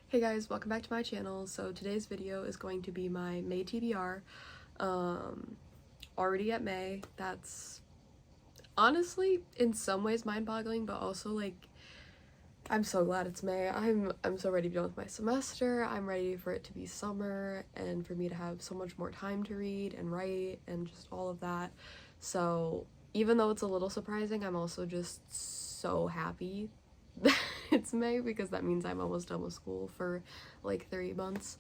Hey guys, welcome back to my channel. So today's video is going to be my May TBR. Already at May. That's honestly in some ways mind-boggling, but also like I'm so glad it's May. I'm so ready to be done with my semester. I'm ready for it to be summer and for me to have so much more time to read and write and just all of that. So even though it's a little surprising, I'm also just so happy that it's May because that means I'm almost done with school for like 3 months.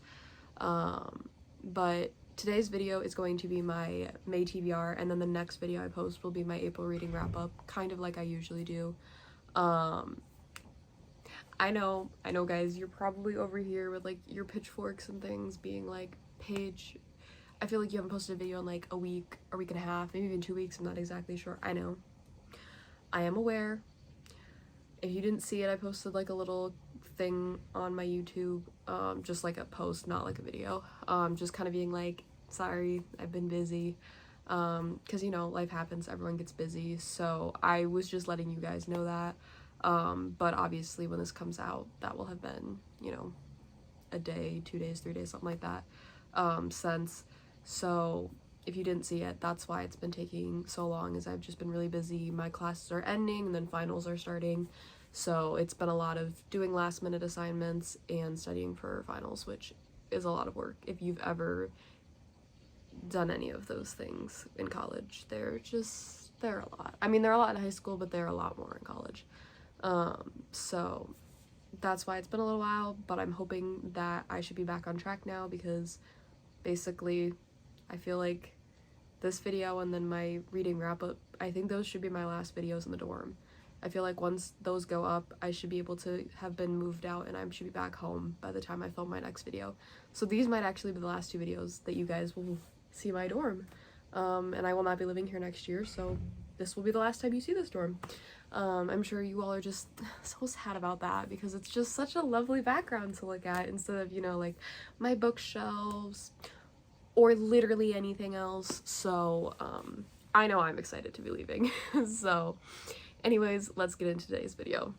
But today's video is going to be my May TBR, and then the next video I post will be my April reading wrap up, kind of like I usually do. I know guys, you're probably over here with like your pitchforks and things being like, Paige, I feel like you haven't posted a video in like a week and a half, maybe even 2 weeks, I'm not exactly sure. I know. I am aware. If you didn't see it, I posted like a little thing on my YouTube, just like a post, not like a video, just kind of being like, sorry, I've been busy, because you know, life happens, everyone gets busy, so I was just letting you guys know that, but obviously when this comes out, that will have been, you know, a day, 2 days, 3 days, something like that, since. So if you didn't see it, that's why it's been taking so long, is I've just been really busy. My classes are ending and then finals are starting, so it's been a lot of doing last minute assignments and studying for finals, which is a lot of work. If you've ever done any of those things in college, they're a lot. I mean, they're a lot in high school, but they're a lot more in college. So that's why it's been a little while, but I'm hoping that I should be back on track now, because basically I feel like this video and then my reading wrap up, I think those should be my last videos in the dorm. I feel like once those go up, I should be able to have been moved out and I should be back home by the time I film my next video. So these might actually be the last 2 videos that you guys will see my dorm. And I will not be living here next year, so this will be the last time you see this dorm. I'm sure you all are just so sad about that, because it's just such a lovely background to look at instead of, you know, like my bookshelves or literally anything else. So I know I'm excited to be leaving. So anyways, let's get into today's video.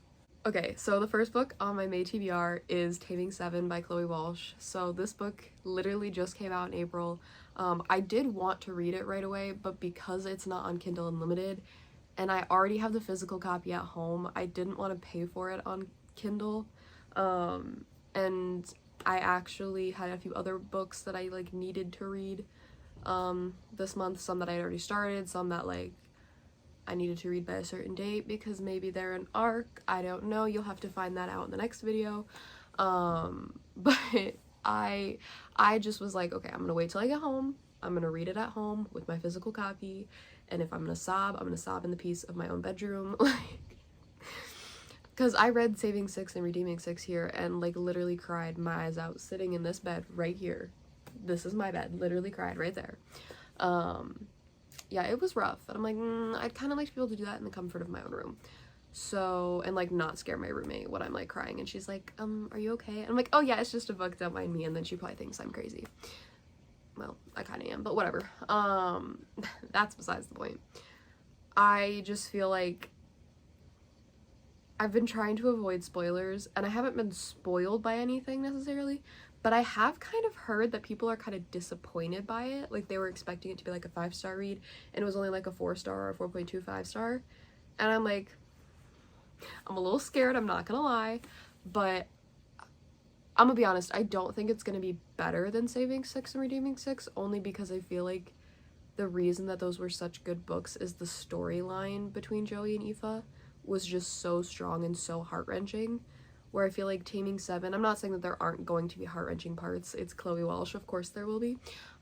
Okay, so the first book on my May TBR is Taming 7 by Chloe Walsh. So this book literally just came out in April. I did want to read it right away, but because it's not on Kindle Unlimited and I already have the physical copy at home, I didn't want to pay for it on Kindle. And I actually had a few other books that I like needed to read this month, some that I already started, some that like I needed to read by a certain date because maybe they're an arc, I don't know, you'll have to find that out in the next video. But I just was like, okay, I'm gonna wait till I get home, I'm gonna read it at home with my physical copy, and if I'm gonna sob in the peace of my own bedroom. Like, because I read Saving 6 and Redeeming 6 here and like literally cried my eyes out sitting in this bed right here. This is my bed, literally cried right there. Yeah, it was rough, and I'm like, I'd kind of like to be able to do that in the comfort of my own room. So, and like not scare my roommate when I'm like crying, and she's like, are you okay? And I'm like, oh yeah, it's just a book, don't mind me. And then she probably thinks I'm crazy. Well, I kind of am, but whatever. That's besides the point. I just feel like I've been trying to avoid spoilers, and I haven't been spoiled by anything necessarily, but I have kind of heard that people are kind of disappointed by it. Like, they were expecting it to be like a 5-star read, and it was only like a 4-star or a 4.25 star. And I'm like, I'm a little scared, I'm not gonna lie, but I'm gonna be honest, I don't think it's gonna be better than Saving 6 and Redeeming 6, only because I feel like the reason that those were such good books is the storyline between Joey and Aoife was just so strong and so heart-wrenching, where I feel like Taming 7, I'm not saying that there aren't going to be heart-wrenching parts, it's Chloe Walsh, of course there will be.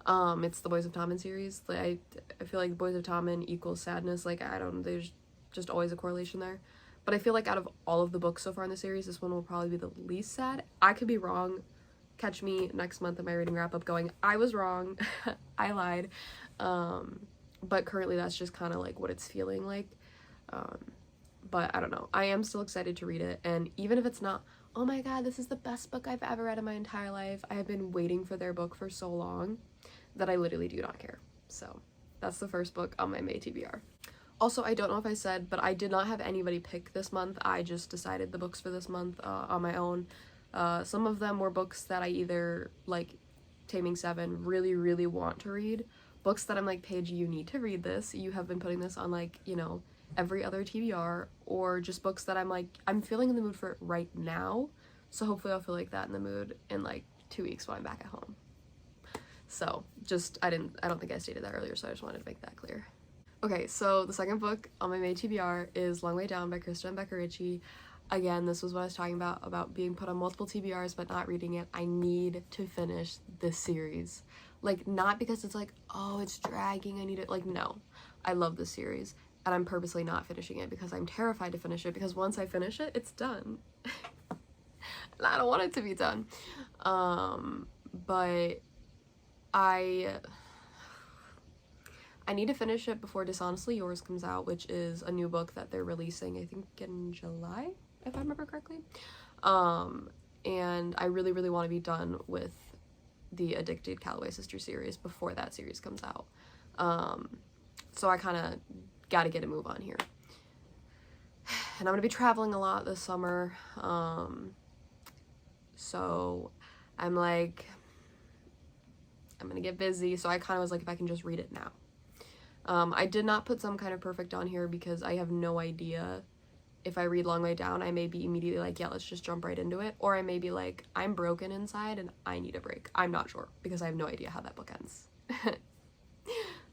It's the Boys of Tommen series. Like, I feel like Boys of Tommen equals sadness, like, I don't know, there's just always a correlation there. But I feel like out of all of the books so far in the series, this one will probably be the least sad. I could be wrong. Catch me next month in my reading wrap-up going, I was wrong, I lied. But currently that's just kind of like what it's feeling like. But I don't know, I am still excited to read it, and even if it's not, oh my god, this is the best book I've ever read in my entire life, I have been waiting for their book for so long that I literally do not care. So that's the first book on my May TBR. Also, I don't know if I said, but I did not have anybody pick this month. I just decided the books for this month on my own. Some of them were books that I either, like Taming Seven, really want to read. Books that I'm like, Paige, you need to read this. You have been putting this on, like, you know, every other TBR. Or just books that I'm like, I'm feeling in the mood for it right now. So hopefully I'll feel like that in the mood in like 2 weeks when I'm back at home. So just, I don't think I stated that earlier, so I just wanted to make that clear. Okay, so the second book on my May TBR is Long Way Down by Krista and Becca Ritchie. Again, this was what I was talking about being put on multiple TBRs but not reading it. I need to finish this series. Like, not because it's like, oh, it's dragging, I need it. Like, no. I love this series, and I'm purposely not finishing it because I'm terrified to finish it, because once I finish it, it's done. And I don't want it to be done. But I need to finish it before Dishonestly Yours comes out, which is a new book that they're releasing, I think in July, if I remember correctly. And I really want to be done with the Addicted Calloway Sister series before that series comes out. So I kind of got to get a move on here. And I'm going to be traveling a lot this summer. So I'm like, I'm going to get busy. So I kind of was like, if I can just read it now. I did not put Some Kind of Perfect on here because I have no idea. If I read Long Way Down, I may be immediately like, yeah, let's just jump right into it. Or I may be like, I'm broken inside and I need a break. I'm not sure because I have no idea how that book ends.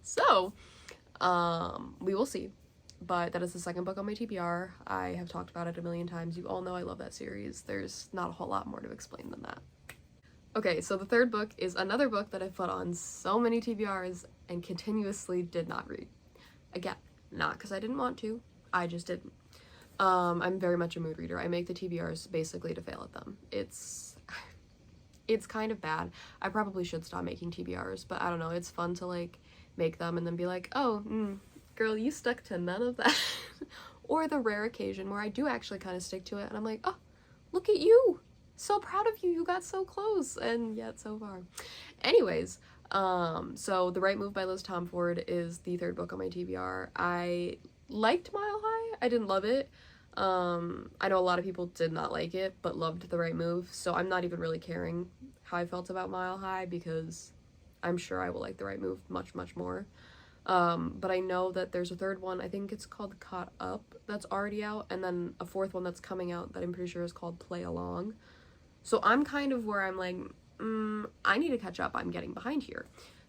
So, we will see. But that is the second book on my TBR. I have talked about it a million times. You all know I love that series. There's not a whole lot more to explain than that. Okay, so the third book is another book that I've put on so many TBRs and continuously did not read. Again, not because I didn't want to, I just didn't. I'm very much a mood reader. I make the TBRs basically to fail at them. It's kind of bad. I probably should stop making TBRs, but I don't know, it's fun to like make them and then be like, oh, girl, you stuck to none of that. Or the rare occasion where I do actually kind of stick to it and I'm like, oh, look at you. So proud of you, you got so close, and yet so far. Anyways, so The Right Move by Liz Tomford is the third book on my TBR. I liked Mile High. I didn't love it. I know a lot of people did not like it, but loved The Right Move, so I'm not even really caring how I felt about Mile High because I'm sure I will like The Right Move much more. But I know that there's a third one, I think it's called Caught Up, that's already out, and then a fourth one that's coming out that I'm pretty sure is called Play Along. So I'm kind of where I'm like, I need to catch up, I'm getting behind here.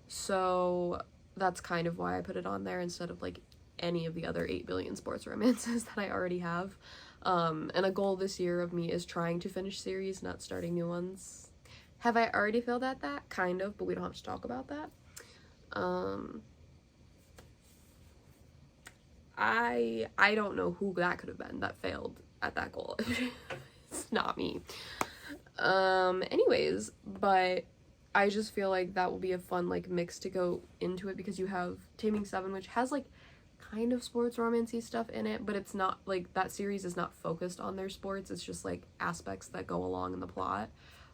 So that's kind of why I put it on there instead of like any of the other 8 billion sports romances that I already have. And a goal this year of me is trying to finish series, not starting new ones. Have I already failed at that? Kind of, but we don't have to talk about that. I don't know who that could have been that failed at that goal. It's not me. Anyways, but I just feel like that will be a fun like mix to go into it because you have Taming Seven, which has like kind of sports romancy stuff in it, but it's not like that series is not focused on their sports, it's just like aspects that go along in the plot.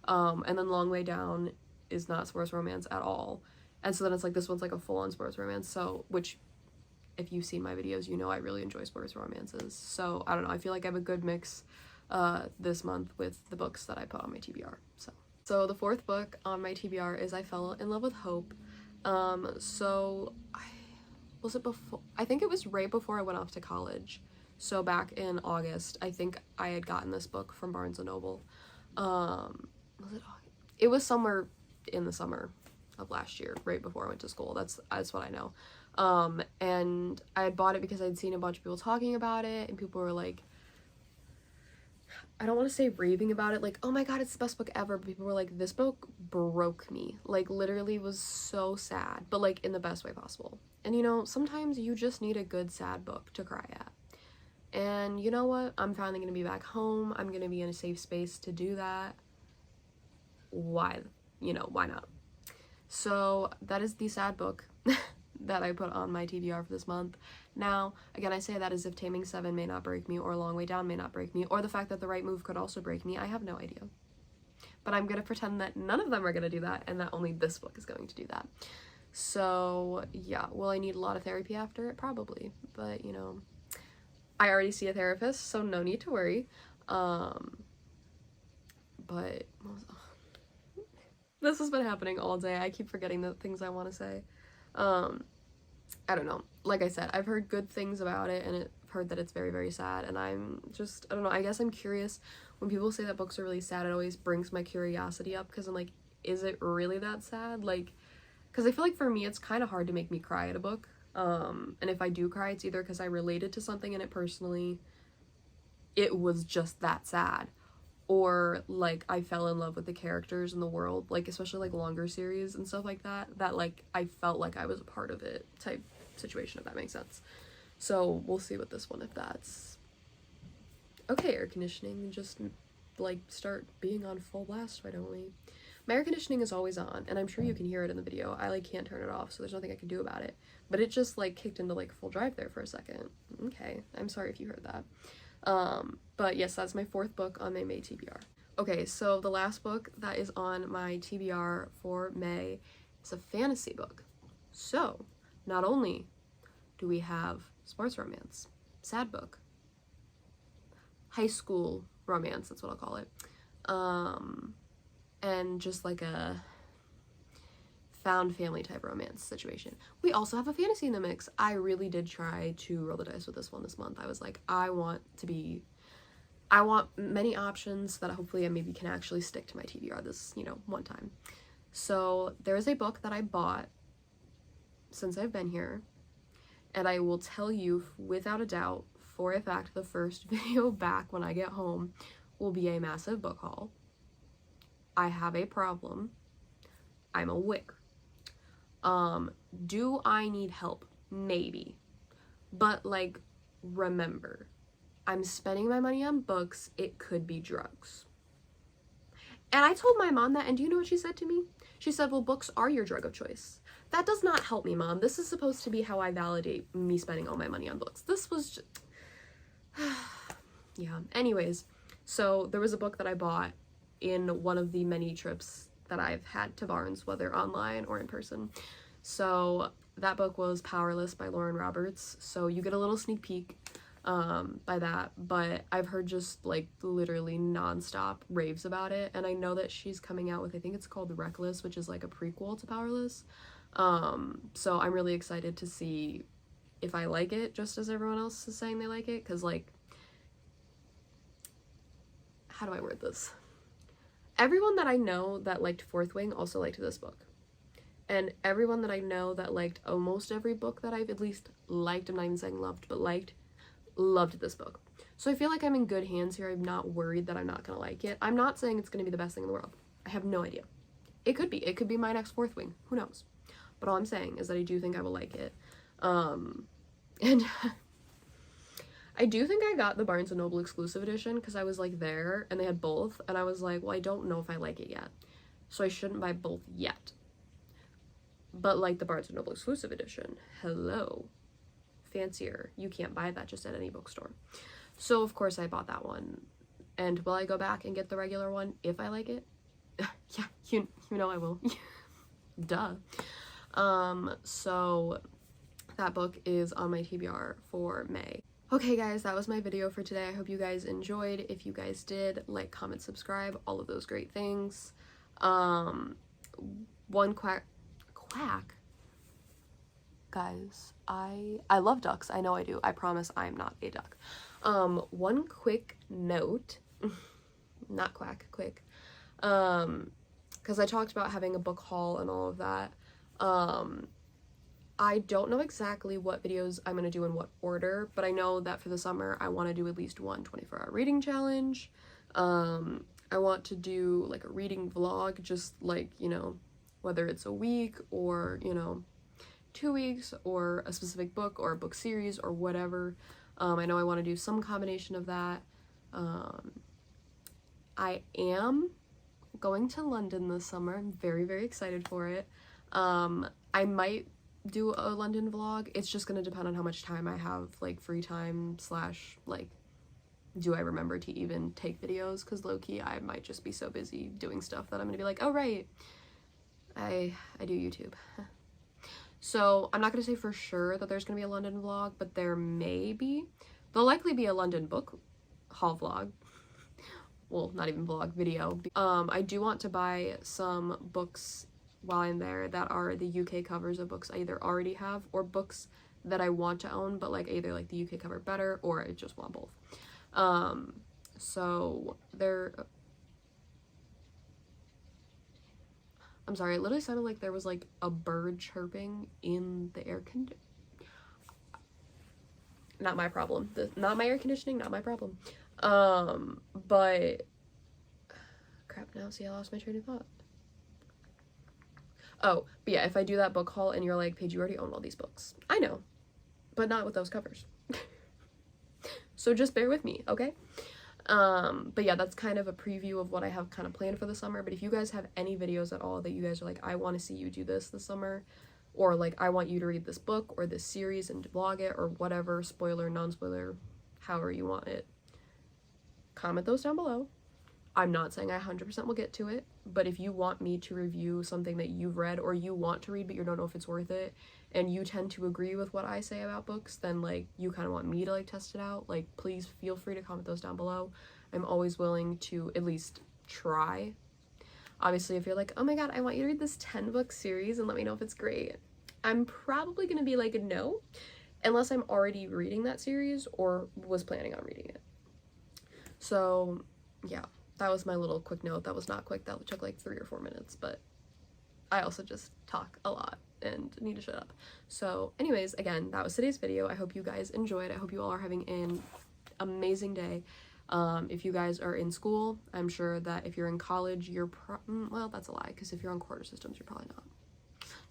And then Long Way Down is not sports romance at all, and so then it's like this one's like a full-on sports romance, so which if you've seen my videos you know I really enjoy sports romances. So I don't know, I feel like I have a good mix this month with the books that I put on my TBR. So the fourth book on my TBR is I Fell in Love with Hope. Was it before? I think it was right before I went off to college. So back in August, I think I had gotten this book from Barnes & Noble. Was it August? It was somewhere in the summer of last year, right before I went to school. That's what I know. And I had bought it because I'd seen a bunch of people talking about it, and people were like, I don't want to say raving about it, like, oh my god, it's the best book ever, but people were like, this book broke me, like, literally was so sad, but like in the best way possible. And you know, sometimes you just need a good sad book to cry at. And you know what? I'm finally gonna be back home. I'm gonna be in a safe space to do that. Why not? So that is the sad book that I put on my TBR for this month. Now, again, I say that as if Taming Seven may not break me, or Long Way Down may not break me, or the fact that The Right Move could also break me. I have no idea. But I'm gonna pretend that none of them are gonna do that, and that only this book is going to do that. So, yeah, will I need a lot of therapy after it? Probably. But, you know, I already see a therapist, so no need to worry. but this has been happening all day. I keep forgetting the things I want to say. I don't know. Like I said, I've heard good things about it, and I've heard that it's very, very sad, and I'm just, I don't know, I guess I'm curious. When people say that books are really sad, it always brings my curiosity up, because I'm like, is it really that sad? Like, because I feel like for me, it's kind of hard to make me cry at a book, and if I do cry, it's either because I related to something in it personally, it was just that sad, or like I fell in love with the characters and the world, like especially like longer series and stuff like that, that like I felt like I was a part of it type situation, if that makes sense. So we'll see with this one if that's okay. Air conditioning, just like start being on full blast, why don't we? My air conditioning is always on, and I'm sure you can hear it in the video. I like can't turn it off, so there's nothing I can do about it, but it just like kicked into like full drive there for a second. Okay, I'm sorry if you heard that. But yes, that's my 4th book on my May TBR. Okay, so the last book that is on my TBR for May is a fantasy book. So, not only do we have sports romance, sad book, high school romance, that's what I'll call it, and just like a found family type romance situation. We also have a fantasy in the mix. I really did try to roll the dice with this one this month. I was like, I want many options that hopefully I maybe can actually stick to my TBR this, one time. So there is a book that I bought since I've been here, and I will tell you without a doubt, for a fact, the first video back when I get home will be a massive book haul. I have a problem. I'm aware. Do I need help? Maybe. But like, remember, I'm spending my money on books. It could be drugs. And I told my mom that, and do you know what she said to me? She said, well, books are your drug of choice. That does not help me, Mom. This is supposed to be how I validate me spending all my money on books. This was just... yeah. Anyways, so there was a book that I bought in one of the many trips that I've had to Barnes, whether online or in person. So that book was Powerless by Lauren Roberts. So you get a little sneak peek by that, but I've heard just like literally nonstop raves about it, and I know that she's coming out with, I think it's called Reckless, which is like a prequel to Powerless. So I'm really excited to see if I like it just as everyone else is saying they like it, because like, how do I word this? Everyone that I know that liked Fourth Wing also liked this book. And everyone that I know that liked almost every book that I've at least liked, I'm not even saying loved, but loved this book. So I feel like I'm in good hands here. I'm not worried that I'm not gonna like it. I'm not saying it's gonna be the best thing in the world. I have no idea. It could be. It could be my next Fourth Wing. Who knows? But all I'm saying is that I do think I will like it. And I do think I got the Barnes & Noble exclusive edition because I was like there and they had both, and I was like, well, I don't know if I like it yet, so I shouldn't buy both yet. But like the Barnes & Noble exclusive edition, hello, fancier. You can't buy that just at any bookstore. So of course I bought that one. And will I go back and get the regular one if I like it? Yeah, you know I will. Duh. So that book is on my TBR for May. Okay guys, that was my video for today. I hope you guys enjoyed. If you guys did, like, comment, subscribe, all of those great things. One quack. Guys, I love ducks. I know I do. I promise I'm not a duck. One quick note. Not quack, quick. Because I talked about having a book haul and all of that. I don't know exactly what videos I'm going to do in what order, but I know that for the summer I want to do at least one 24-hour reading challenge. I want to do like a reading vlog, just like, whether it's a week or, 2 weeks, or a specific book or a book series or whatever. I know I want to do some combination of that. I am going to London this summer. I'm very, very excited for it. I might do a London vlog. It's just gonna depend on how much time I have, like, free time / like, do I remember to even take videos, because low-key I might just be so busy doing stuff that I'm gonna be like, oh right, I do YouTube. So I'm not gonna say for sure that there's gonna be a London vlog, but there may be. There'll likely be a London book haul vlog, well, not even vlog, video. I do want to buy some books while I'm there that are the UK covers of books I either already have or books that I want to own, but like either like the UK cover better or I just want both. So there, I'm sorry, it literally sounded like there was like a bird chirping in the air conditioner. Not my problem. Not my air conditioning, not my problem. But crap, now see I lost my train of thought. Oh, but yeah, if I do that book haul and you're like, Paige, you already own all these books. I know, but not with those covers. So just bear with me, okay? But yeah, that's kind of a preview of what I have kind of planned for the summer. But if you guys have any videos at all that you guys are like, I want to see you do this summer, or like, I want you to read this book or this series and vlog it or whatever, spoiler, non-spoiler, however you want it, comment those down below. I'm not saying I 100% will get to it, but if you want me to review something that you've read or you want to read but you don't know if it's worth it, and you tend to agree with what I say about books, then like you kind of want me to like test it out, like please feel free to comment those down below. I'm always willing to at least try. Obviously, if you're like, oh my god, I want you to read this 10-book series and let me know if it's great, I'm probably gonna be like, no, unless I'm already reading that series or was planning on reading it. So yeah, that was my little quick note. That was not quick, that took like 3 or 4 minutes, but I also just talk a lot and need to shut up. So anyways, again, that was today's video. I hope you guys enjoyed. I hope you all are having an amazing day. If you guys are in school, I'm sure that if you're in college, you're well, that's a lie, because if you're on quarter systems, you're probably not.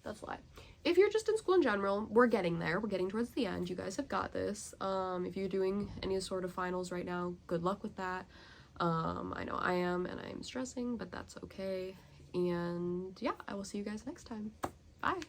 That's a lie. If you're just in school in general, we're getting there. We're getting towards the end. You guys have got this. If you're doing any sort of finals right now, good luck with that. I know I am, and I'm stressing, but that's okay. And yeah, I will see you guys next time. Bye.